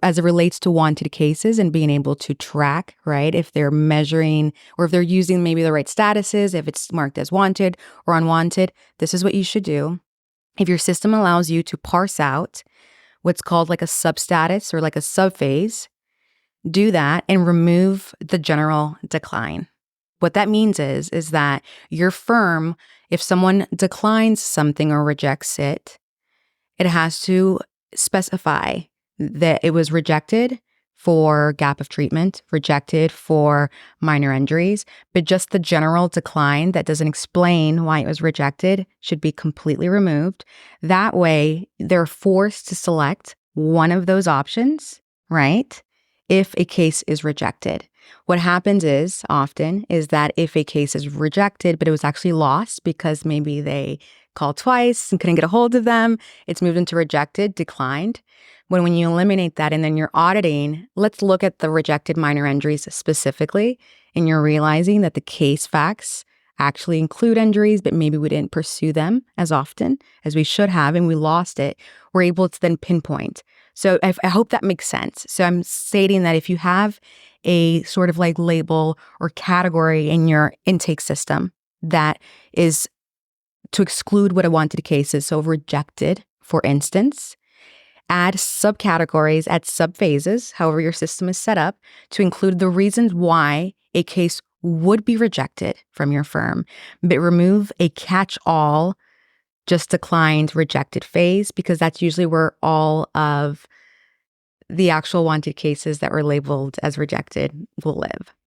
as it relates to wanted cases and being able to track, right? If they're measuring or if they're using maybe the right statuses, if it's marked as wanted or unwanted, this is what you should do. If your system allows you to parse out what's called like a substatus or like a subphase, do that and remove the general decline. What that means is that your firm, if someone declines something or rejects it, it has to specify that it was rejected for gap of treatment, rejected for minor injuries, but just the general decline that doesn't explain why it was rejected should be completely removed. That way, they're forced to select one of those options, right? If a case is rejected. What happens is often is that if a case is rejected, but it was actually lost because maybe they called twice and couldn't get a hold of them, it's moved into rejected, declined. When you eliminate that and then you're auditing, let's look at the rejected minor injuries specifically, and you're realizing that the case facts actually include injuries, but maybe we didn't pursue them as often as we should have, and we lost it. We're able to then pinpoint. So I hope that makes sense. So I'm stating that if you have a sort of like label or category in your intake system that is to exclude what a wanted case is, so rejected, for instance, add subcategories, add subphases, however your system is set up, to include the reasons why a case would be rejected from your firm, but remove a catch-all, just declined, rejected phase, because that's usually where all of the actual wanted cases that were labeled as rejected will live.